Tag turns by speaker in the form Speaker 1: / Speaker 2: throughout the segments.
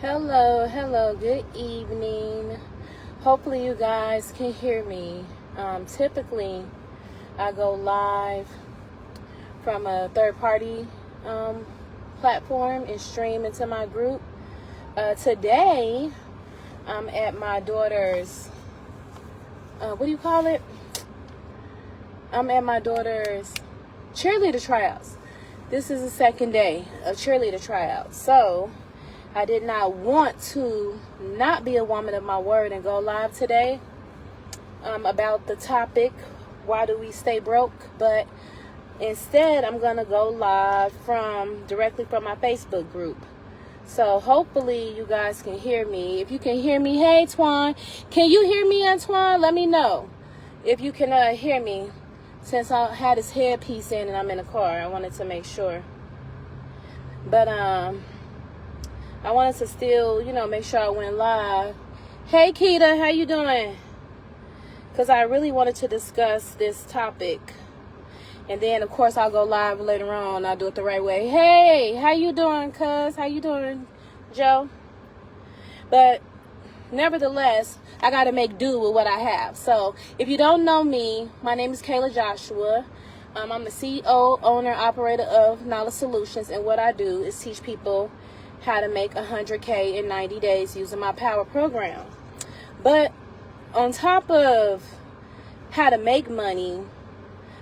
Speaker 1: Hello, good evening. Hopefully, you guys can hear me. Typically, I go live from a third party platform and stream into my group. Today, I'm at my daughter's, what do you call it? I'm at my daughter's cheerleader tryouts. This is the second day of cheerleader tryouts. So, I did not want to not be a woman of my word and go live today about the topic, why do we stay broke? But instead, I'm going to go live directly from my Facebook group. So hopefully you guys can hear me. If you can hear me, hey, Twan. Can you hear me, Antoine? Let me know if you can hear me. Since I had this headpiece in and I'm in the car, I wanted to make sure. But I wanted to still, make sure I went live. Hey, Keita, how you doing? Because I really wanted to discuss this topic. And then, of course, I'll go live later on. I'll do it the right way. Hey, how you doing, cuz? How you doing, Joe? But nevertheless, I got to make do with what I have. So if you don't know me, my name is Kayla Joshua. I'm the CEO, owner, operator of Knowledge Solutions. And what I do is teach people how to make 100K in 90 days using my power program. But on top of how to make money,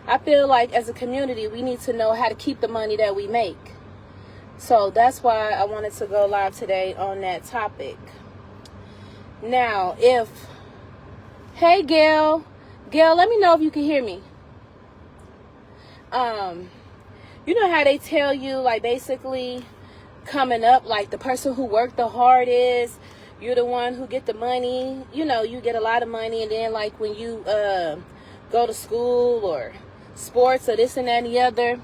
Speaker 1: I feel like as a community, we need to know how to keep the money that we make. So that's why I wanted to go live today on that topic. Now, hey, Gail, let me know if you can hear me. You know how they tell you, like, basically coming up, like the person who worked the hardest, you're the one who get the money. You get a lot of money, and then like when you go to school or sports or this and that and the other,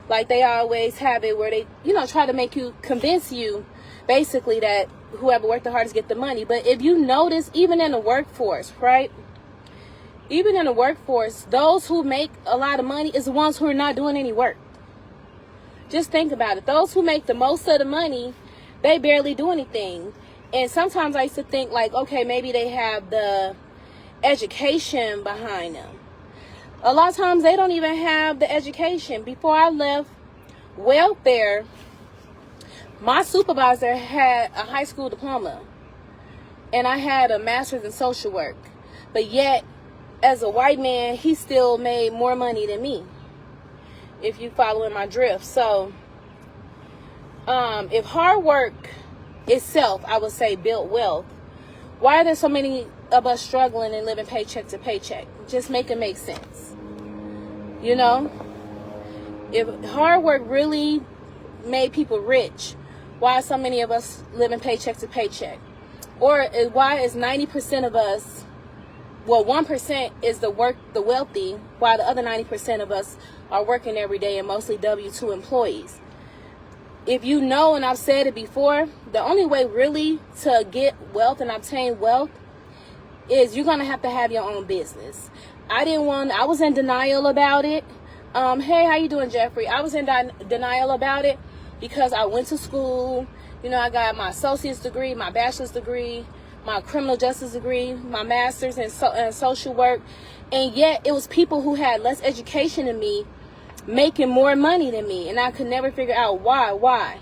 Speaker 1: like they always have it where they try to convince you basically that whoever worked the hardest get the money. But if you notice, even in the workforce, right, even in the workforce, those who make a lot of money is the ones who are not doing any work. Just think about it. Those who make the most of the money, they barely do anything. And sometimes I used to think like, okay, maybe they have the education behind them. A lot of times they don't even have the education. Before I left welfare, my supervisor had a high school diploma and I had a master's in social work. But yet, as a white man, he still made more money than me, if you following my drift. So if hard work itself, I would say, built wealth, why are there so many of us struggling and living paycheck to paycheck? Just make it make sense. If hard work really made people rich, why are so many of us living paycheck to paycheck? Or why is 90% of us, 1% is the wealthy, while the other 90% of us are working every day and mostly W-2 employees? If you know, and I've said it before, the only way really to get wealth and obtain wealth is you're going to have your own business. I was in denial about it. Hey, how you doing, Jeffrey? I was in denial about it because I went to school. I got my associate's degree, my bachelor's degree, my criminal justice degree, my master's in social work. And yet it was people who had less education than me making more money than me. And I could never figure out why.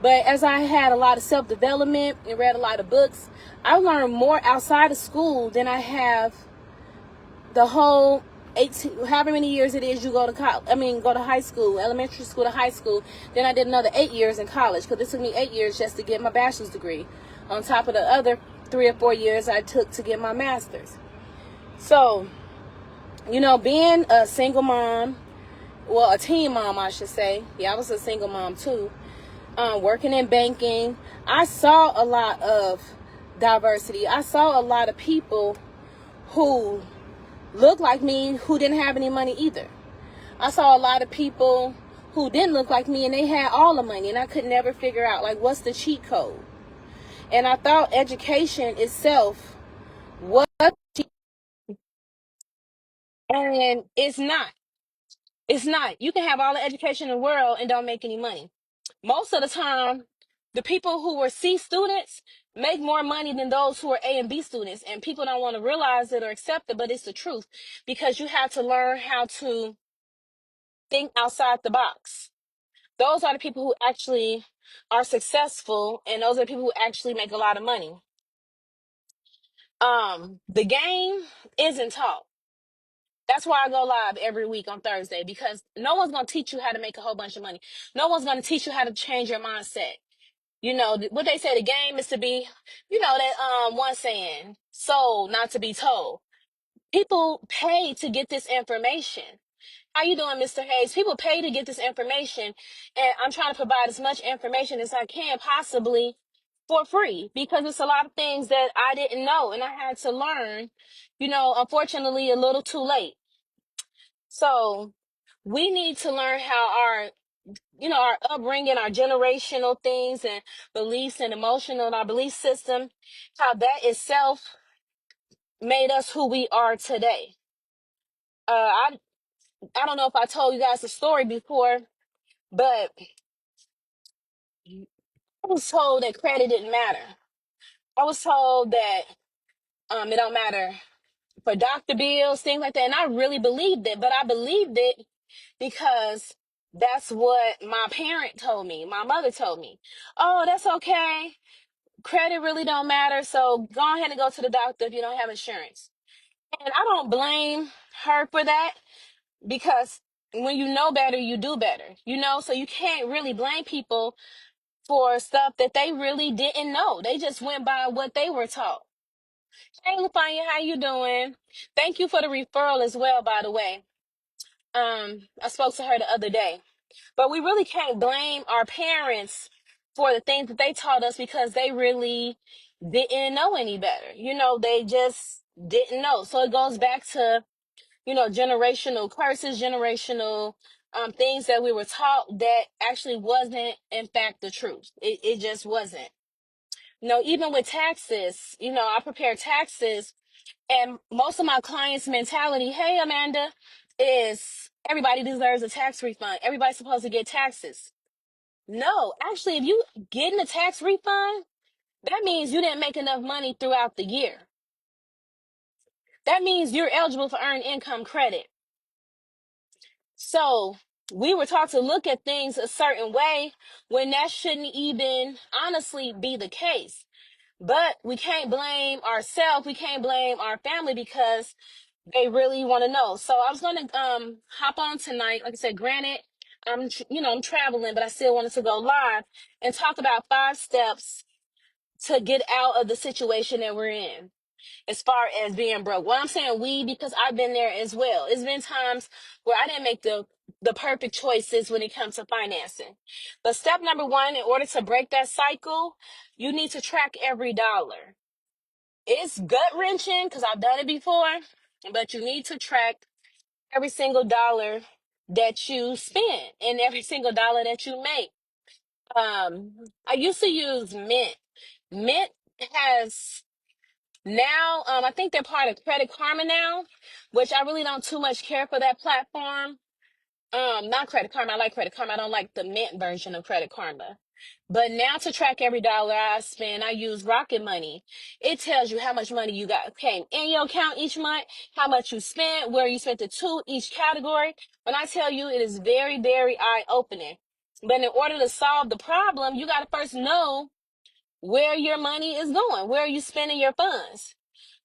Speaker 1: But as I had a lot of self-development and read a lot of books, I learned more outside of school than I have the whole 18, however many years it is you go to go to high school, elementary school to high school. Then I did another 8 years in college, because it took me 8 years just to get my bachelor's degree, on top of the other 3 or 4 years I took to get my master's. So, being a single mom, a teen mom, I should say. Yeah, I was a single mom too. Working in banking, I saw a lot of diversity. I saw a lot of people who looked like me who didn't have any money either. I saw a lot of people who didn't look like me and they had all the money, and I could never figure out like what's the cheat code. And I thought education itself was cheat, and it's not. It's not. You can have all the education in the world and don't make any money. Most of the time, The people who were C students make more money than those who are A and B students. And people don't want to realize it or accept it, but it's the truth, because you have to learn how to think outside the box. Those are the people who actually are successful, and those are the people who actually make a lot of money. The game isn't taught. That's why I go live every week on Thursday, because no one's going to teach you how to make a whole bunch of money. No one's going to teach you how to change your mindset. You know, what they say, the game is to be, you know, that one saying, sold, not to be told. People pay to get this information. How you doing, Mr. Hayes? People pay to get this information, and I'm trying to provide as much information as I can possibly for free, because it's a lot of things that I didn't know and I had to learn, you know, unfortunately a little too late. So we need to learn how our upbringing, our generational things and beliefs and emotional and our belief system, how that itself made us who we are today. I don't know if I told you guys the story before, but I was told that credit didn't matter. I was told that it don't matter for doctor bills, things like that. And I really believed it, but I believed it because that's what my parent told me. My mother told me, oh, that's okay. Credit really don't matter. So go ahead and go to the doctor if you don't have insurance. And I don't blame her for that, because when you know better, you do better, you know? So you can't really blame people for stuff that they really didn't know. They just went by what they were taught. Hey, Lafanya, how you doing? Thank you for the referral as well, by the way. I spoke to her the other day. But we really can't blame our parents for the things that they taught us, because they really didn't know any better. You know, they just didn't know. So it goes back to, you know, generational curses, generational things that we were taught that actually wasn't, in fact, the truth. It just wasn't. You know, even with taxes, you know, I prepare taxes, and most of my clients' mentality, hey, Amanda, is everybody deserves a tax refund. Everybody's supposed to get taxes. No, actually, if you getting a tax refund, that means you didn't make enough money throughout the year. That means you're eligible for earned income credit. So we were taught to look at things a certain way when that shouldn't even honestly be the case. But we can't blame ourselves. We can't blame our family, because they really want to know. So I was going to hop on tonight. Like I said, granted, I'm traveling, but I still wanted to go live and talk about 5 steps to get out of the situation that we're in as far as being broke. Well, I'm saying we, because I've been there as well. It's been times where I didn't make the perfect choices when it comes to financing. But step number 1, in order to break that cycle, you need to track every dollar. It's gut wrenching because I've done it before, but you need to track every single dollar that you spend and every single dollar that you make. I used to use Mint. Mint has now, I think they're part of Credit Karma now, which I really don't too much care for that platform. Not Credit Karma. I like Credit Karma. I don't like the Mint version of Credit Karma. But now, to track every dollar I spend, I use Rocket Money. It tells you how much money you got came in your account each month, how much you spent, where you spent it to, each category. When I tell you, it is very, very eye-opening. But in order to solve the problem, you got to first know where your money is going. Where are you spending your funds?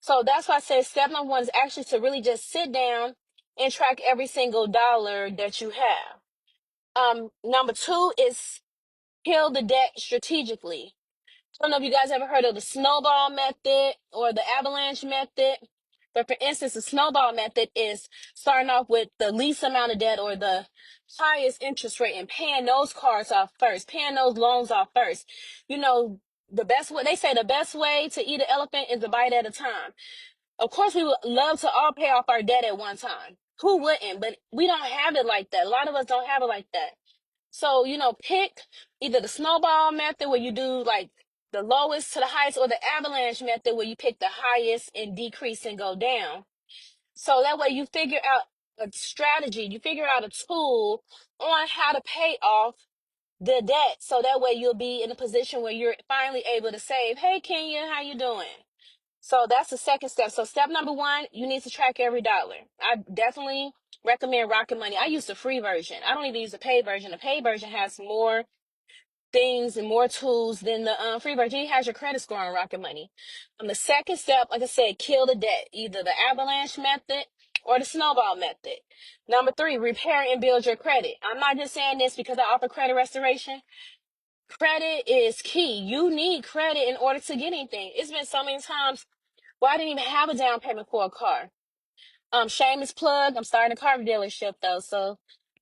Speaker 1: So that's why I say step number 1 is actually to really just sit down and track every single dollar that you have. Number 2 is kill the debt strategically. I don't know if you guys ever heard of the snowball method or the avalanche method. But for instance, the snowball method is starting off with the least amount of debt or the highest interest rate and paying those cards off first, paying those loans off first. You know, the best way, they say the best way to eat an elephant is a bite at a time. Of course, we would love to all pay off our debt at one time. Who wouldn't? But we don't have it like that. A lot of us don't have it like that. So, you know, pick either the snowball method where you do like the lowest to the highest, or the avalanche method where you pick the highest and decrease and go down. So that way you figure out a strategy, you figure out a tool on how to pay off the debt, so that way you'll be in a position where you're finally able to save. Hey, Kenya, how you doing? So that's the second step. So step number one, you need to track every dollar. I definitely recommend Rocket Money. I use the free version. I don't even use the paid version. The paid version has more things and more tools than the free version. It has your credit score on Rocket Money. The second step, like I said, kill the debt, either the avalanche method or the snowball method. Number three, repair and build your credit. I'm not just saying this because I offer credit restoration. Credit is key. You need credit in order to get anything. It's been so many times where I didn't even have a down payment for a car. Shameless plug. I'm starting a car dealership though, so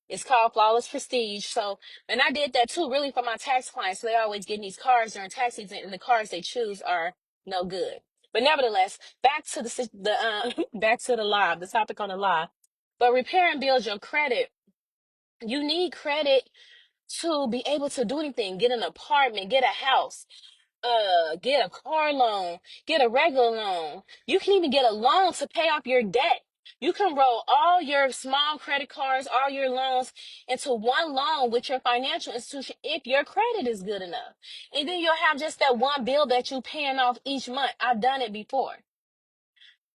Speaker 1: it's called Flawless Prestige. So, and I did that too, really for my tax clients. So they always get these cars during tax season, and the cars they choose are no good. But nevertheless, back to the back to the live, the topic on the live. But repair and build your credit. You need credit to be able to do anything. Get an apartment, get a house, get a car loan, get a regular loan. You can even get a loan to pay off your debt. You can roll all your small credit cards, all your loans into one loan with your financial institution if your credit is good enough. And then you'll have just that one bill that you're paying off each month. I've done it before.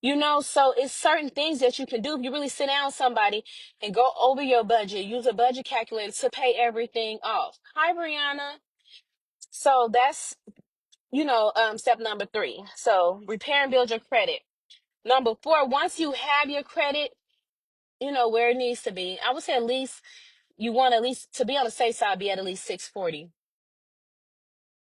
Speaker 1: You know, so it's certain things that you can do. If you really sit down with somebody and go over your budget, use a budget calculator to pay everything off. Hi, Brianna. So that's step number three. So repair and build your credit. Number four, once you have your credit, where it needs to be. I would say at least you want at least to be on the safe side, be at least 640.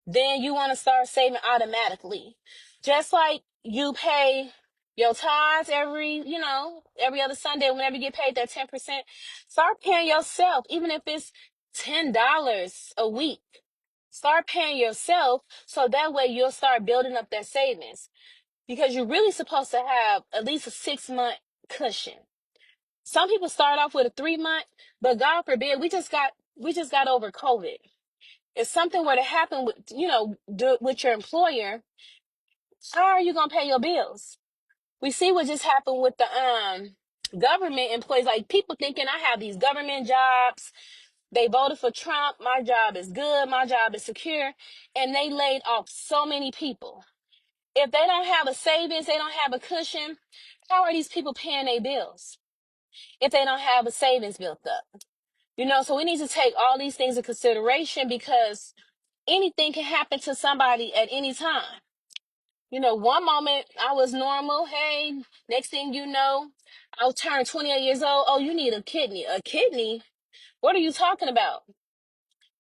Speaker 1: Then you want to start saving automatically. Just like you pay your tithes every other Sunday, whenever you get paid that 10%, start paying yourself, even if it's $10 a week. Start paying yourself so that way you'll start building up that savings, because you're really supposed to have at least a 6-month cushion. Some people start off with a 3-month, but God forbid, we just got over COVID. If something were to happen with your employer, how are you gonna pay your bills? We see what just happened with the government employees. Like, people thinking I have these government jobs. They voted for Trump. My job is good. My job is secure, and they laid off so many people. If they don't have a savings, they don't have a cushion, how are these people paying their bills if they don't have a savings built up? So we need to take all these things in consideration, because anything can happen to somebody at any time. One moment I was normal. Hey, next thing you know, I'll turn 28 years old. Oh, you need a kidney. A kidney? What are you talking about?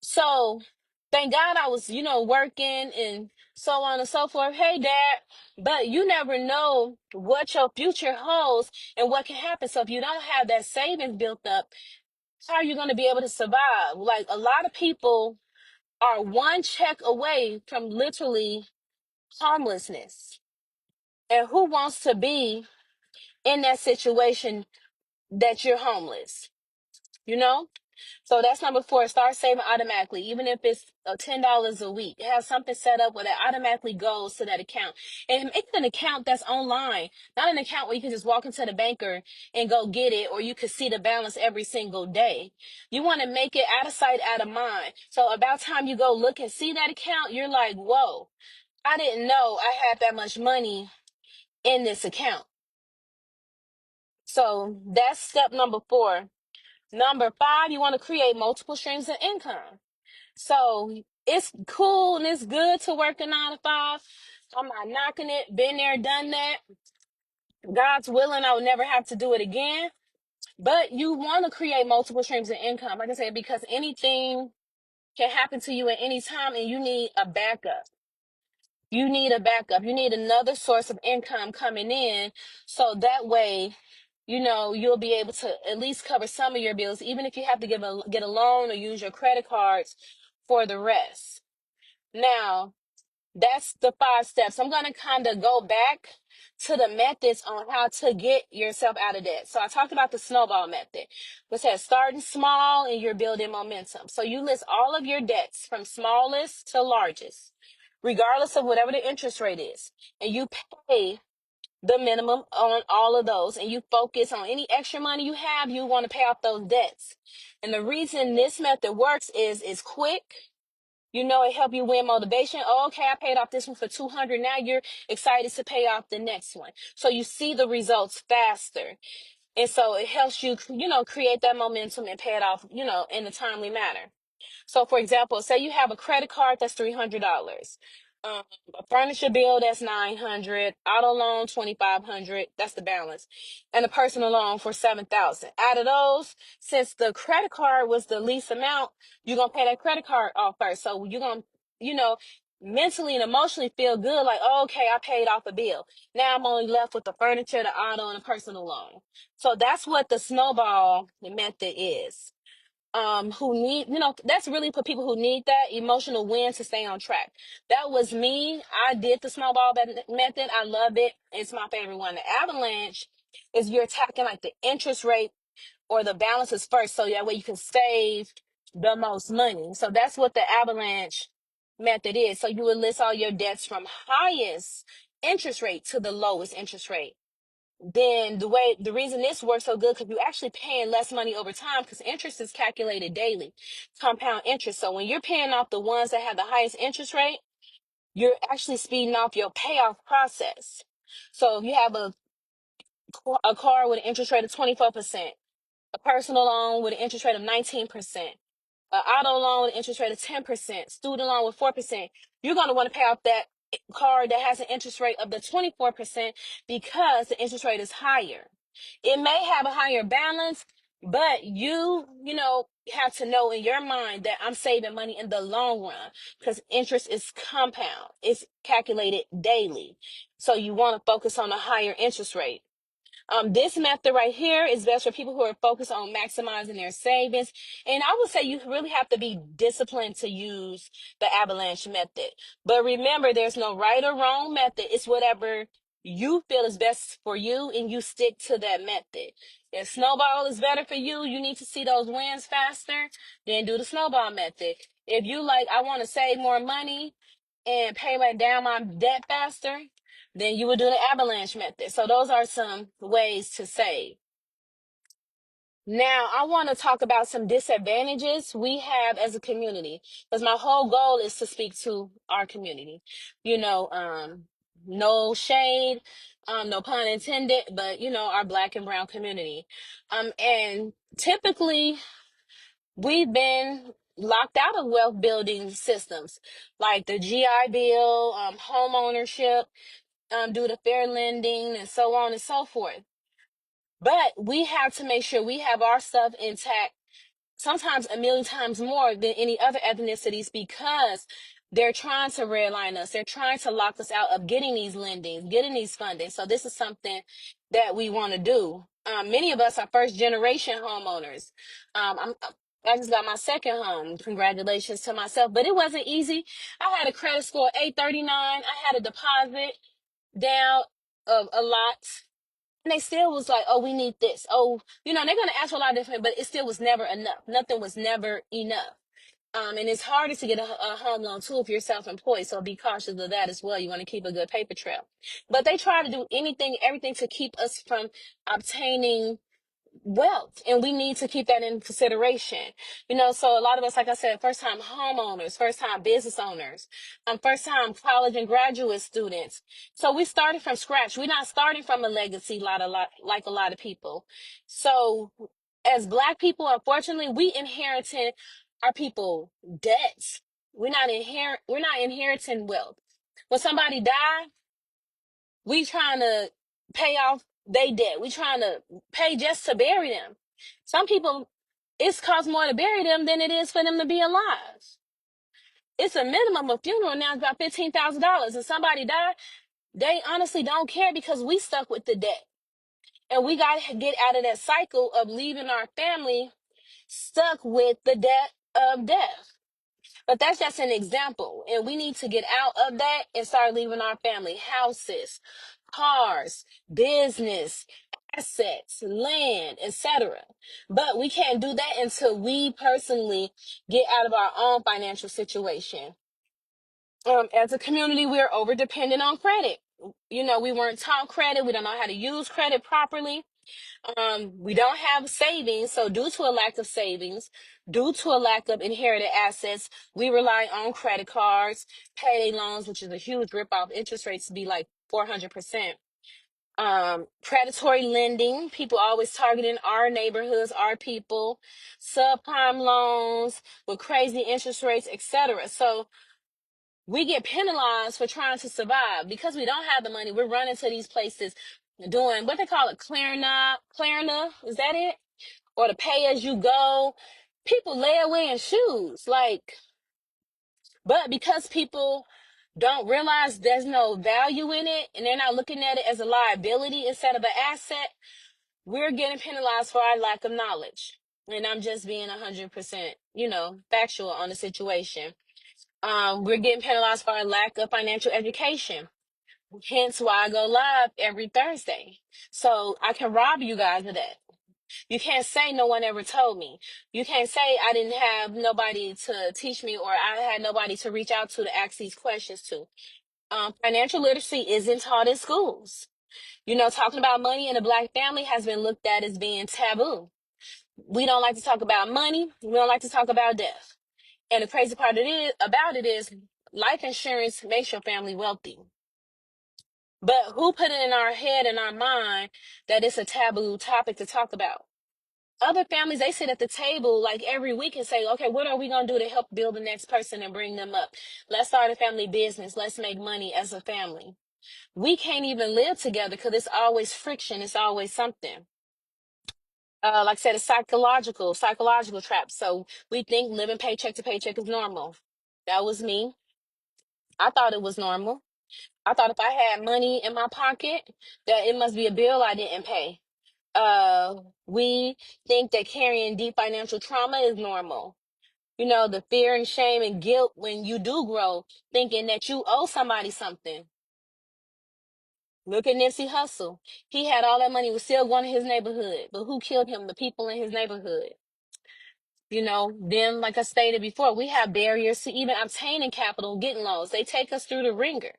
Speaker 1: So thank God I was, working and so on and so forth. Hey, Dad. But you never know what your future holds and what can happen. So if you don't have that savings built up, how are you going to be able to survive? Like, a lot of people are one check away from literally homelessness. And who wants to be in that situation that you're homeless? You know? So that's number four. Start saving automatically, even if it's $10 a week. Have something set up where that automatically goes to that account, and make it an account that's online, not an account where you can just walk into the banker and go get it, or you can see the balance every single day. You want to make it out of sight, out of mind. So about time you go look and see that account, you're like, whoa, I didn't know I had that much money in this account. So that's step number four. Number five, you want to create multiple streams of income. So it's cool and it's good to work a 9 to 5. I'm not knocking it. Been there, done that. God's willing, I will never have to do it again. But you want to create multiple streams of income, like I said, because anything can happen to you at any time, and you need a backup. You need a backup. You need another source of income coming in, so that way, you'll be able to at least cover some of your bills, even if you have to get a loan or use your credit cards for the rest. Now, that's the 5 steps. I'm going to kind of go back to the methods on how to get yourself out of debt. So I talked about the snowball method, which says starting small and you're building momentum. So you list all of your debts from smallest to largest, regardless of whatever the interest rate is, and you pay the minimum on all of those, and you focus on any extra money you have, you want to pay off those debts. And the reason this method works is it's quick. You know, it help you win motivation. Oh, okay, I paid off this one for 200. Now you're excited to pay off the next one. So you see the results faster. And so it helps you, create that momentum and pay it off, in a timely manner. So, for example, say you have a credit card that's $300, um, a furniture bill that's $900, auto loan $2,500, that's the balance, and a personal loan for $7,000. Out of those, since the credit card was the least amount, you're gonna pay that credit card off first. So you're gonna, you know, mentally and emotionally feel good, like, oh, okay, I paid off a bill. Now I'm only left with the furniture, the auto, and a personal loan. So that's what the snowball method is. Who need, that's really for people who need that emotional win to stay on track. That was me. I did the snowball method. I love it. It's my favorite one. The avalanche is you're attacking like the interest rate or the balances first, so that way you can save the most money. So that's what the avalanche method is. So you would list all your debts from highest interest rate to the lowest interest rate. Then the reason this works so good, because you're actually paying less money over time, because interest is calculated daily, compound interest. So when you're paying off the ones that have the highest interest rate, you're actually speeding off your payoff process. So if you have a car with an interest rate of 24%, a personal loan with an interest rate of 19%, an auto loan with an interest rate of 10%, student loan with 4%, you're going to want to pay off that card that has an interest rate of the 24% because the interest rate is higher. It may have a higher balance, but have to know in your mind that I'm saving money in the long run, because interest is compound. It's calculated daily. So you want to focus on a higher interest rate. This method right here is best for people who are focused on maximizing their savings. And I would say you really have to be disciplined to use the avalanche method. But remember, there's no right or wrong method. It's whatever you feel is best for you, and you stick to that method. If snowball is better for you, you need to see those wins faster, then do the snowball method. If you like, I want to save more money and pay down my debt faster, then you would do the avalanche method. So those are some ways to save. Now, I want to talk about some disadvantages we have as a community, because my whole goal is to speak to our community. No shade, no pun intended, but our Black and brown community. And typically we've been locked out of wealth building systems like the GI Bill, home ownership, due to fair lending, and so on and so forth. But we have to make sure we have our stuff intact, sometimes a million times more than any other ethnicities, because they're trying to redline us. They're trying to lock us out of getting these lendings, getting these funding. So this is something that we want to do. Many of us are first generation homeowners. I just got my second home. Congratulations to myself. But it wasn't easy. I had a credit score of 839. I had a deposit down of a lot. And they still was like, oh, we need this. Oh, they're going to ask for a lot of different, but it still was never enough. Nothing was never enough. And it's harder to get a home loan too if you're self-employed. So be cautious of that as well. You want to keep a good paper trail. But they try to do anything, everything to keep us from obtaining wealth, and we need to keep that in consideration. So a lot of us, like I said, first time homeowners, first time business owners, first time college and graduate students. So we started from scratch. We're not starting from a legacy like a lot of people. So as Black people, unfortunately, we inherited our people debts. We're not inheriting wealth. When somebody die, we trying to pay off they debt. We trying to pay just to bury them. Some people, it's cost more to bury them than it is for them to be alive. It's a minimum of funeral now, it's about $15,000. And somebody died, they honestly don't care, because we stuck with the debt. And we got to get out of that cycle of leaving our family stuck with the debt of death. But that's just an example. And we need to get out of that and start leaving our family houses, cars, business, assets, land, etc. But we can't do that until we personally get out of our own financial situation. As a community, we're over dependent on credit. We weren't taught credit. We don't know how to use credit properly. We don't have savings. So due to a lack of savings, due to a lack of inherited assets, we rely on credit cards, payday loans, which is a huge rip-off. Interest rates to be like 400%. Predatory lending, people always targeting our neighborhoods, our people, subprime loans with crazy interest rates, etc. So we get penalized for trying to survive because we don't have the money. We're running to these places doing what they call it, Klarna, is that it? Or the pay as you go. People lay away in shoes, but because people don't realize there's no value in it and they're not looking at it as a liability instead of an asset, we're getting penalized for our lack of knowledge. And I'm just being 100%, factual on the situation. We're getting penalized for our lack of financial education. Hence why I go live every Thursday. So I can rob you guys of that. You can't say no one ever told me. You can't say I didn't have nobody to teach me or I had nobody to reach out to ask these questions to. Financial literacy isn't taught in schools. Talking about money in a Black family has been looked at as being taboo. We don't like to talk about money. We don't like to talk about death. And the crazy part about it is life insurance makes your family wealthy. But who put it in our head and our mind that it's a taboo topic to talk about? Other families, they sit at the table like every week and say, okay, what are we going to do to help build the next person and bring them up? Let's start a family business. Let's make money as a family. We can't even live together because it's always friction. It's always something. Like I said, a psychological trap. So we think living paycheck to paycheck is normal. That was me. I thought it was normal. I thought if I had money in my pocket, that it must be a bill I didn't pay. We think that carrying deep financial trauma is normal. The fear and shame and guilt when you do grow, thinking that you owe somebody something. Look at Nipsey Hussle. He had all that money, was still going to his neighborhood. But who killed him? The people in his neighborhood. Then, like I stated before, we have barriers to even obtaining capital, getting loans. They take us through the ringer.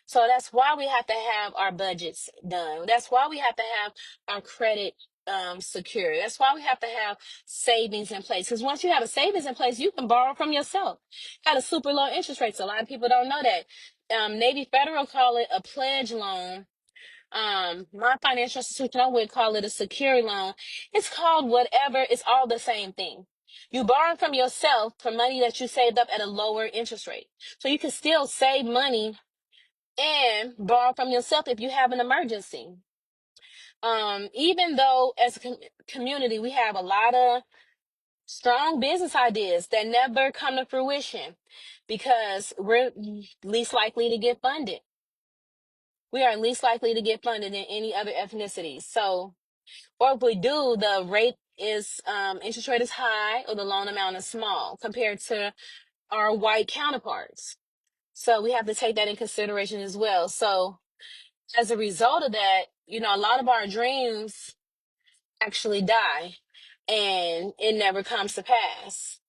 Speaker 1: So that's why we have to have our budgets done. That's why we have to have our credit secure. That's why we have to have savings in place. Because once you have a savings in place, you can borrow from yourself at a super low interest rate. So a lot of people don't know that. Navy Federal call it a pledge loan. My financial institution, I would call it a security loan. It's called whatever. It's all the same thing. You borrow from yourself for money that you saved up at a lower interest rate. So you can still save money and borrow from yourself if you have an emergency. Even though as a community, we have a lot of strong business ideas that never come to fruition because we're least likely to get funded. We are least likely to get funded than any other ethnicity. So, or if we do, the rate is interest rate is high or the loan amount is small compared to our white counterparts. So we have to take that in consideration as well. So as a result of that, a lot of our dreams actually die and it never comes to pass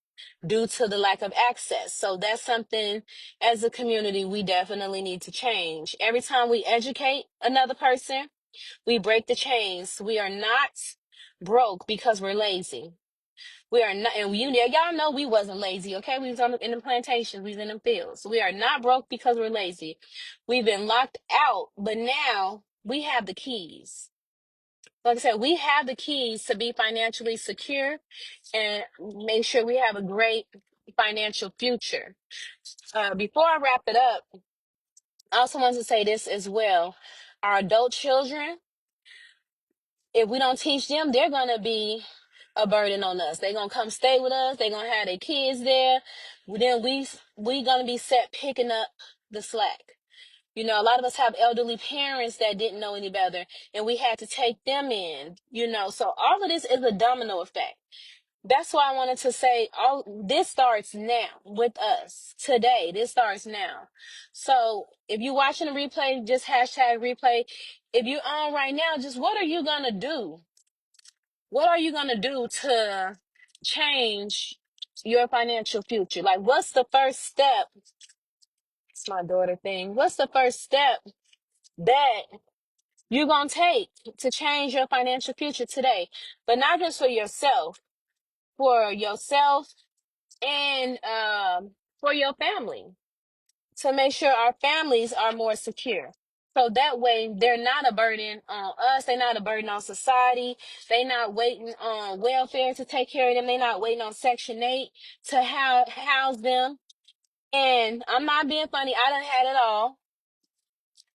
Speaker 1: due to the lack of access. So that's something as a community we definitely need to change. Every time we educate another person, we break the chains. We are not broke because we're lazy. We are not, and y'all know we wasn't lazy, okay? We was in the plantations, we was in the fields. We are not broke because we're lazy. We've been locked out, but now we have the keys. Like I said, we have the keys to be financially secure and make sure we have a great financial future. Before I wrap it up, I also want to say this as well. Our adult children, if we don't teach them, they're going to be a burden on us. They're going to come stay with us. They're going to have their kids there. Then we going to be set picking up the slack. A lot of us have elderly parents that didn't know any better, and we had to take them in, So all of this is a domino effect. That's why I wanted to say all this starts now with us today. This starts now. So if you're watching the replay, just hashtag replay. If you're on right now, just what are you gonna do? What are you gonna do to change your financial future? Like, what's the first step? It's my daughter thing. What's the first step that you're going to take to change your financial future today. But not just for yourself and for your family, to make sure our families are more secure. So that way they're not a burden on us. They're not a burden on society. They're not waiting on welfare to take care of them. They're not waiting on Section 8 to house them. And I'm not being funny. I done had it all.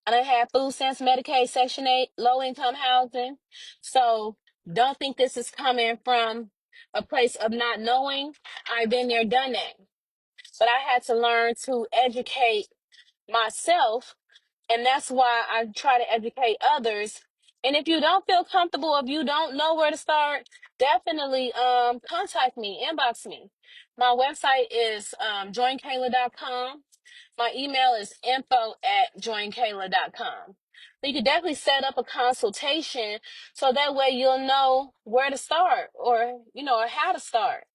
Speaker 1: I done had food stamps, Medicaid, Section 8, low income housing. So don't think this is coming from a place of not knowing. I've been there, done that. But I had to learn to educate myself, and that's why I try to educate others. And if you don't feel comfortable, if you don't know where to start, definitely contact me, inbox me. My website is joinkayla.com. My email is info@joinkayla.com. So you can definitely set up a consultation so that way you'll know where to start, or how to start.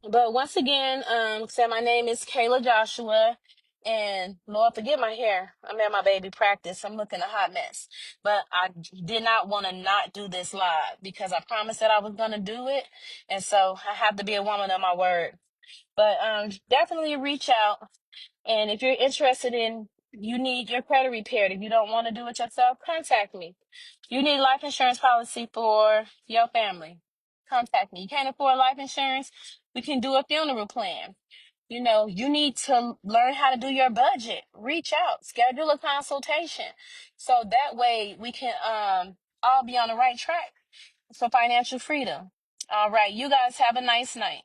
Speaker 1: But once again, say my name is Kayla Joshua, and Lord, forget my hair. I'm at my baby practice. I'm looking a hot mess. But I did not want to not do this live because I promised that I was going to do it. And so I have to be a woman of my word. But definitely reach out. And if you're interested you need your credit repaired, if you don't want to do it yourself, contact me. You need life insurance policy for your family, contact me. You can't afford life insurance, we can do a funeral plan. You need to learn how to do your budget. Reach out, schedule a consultation. So that way we can all be on the right track for financial freedom. All right, you guys have a nice night.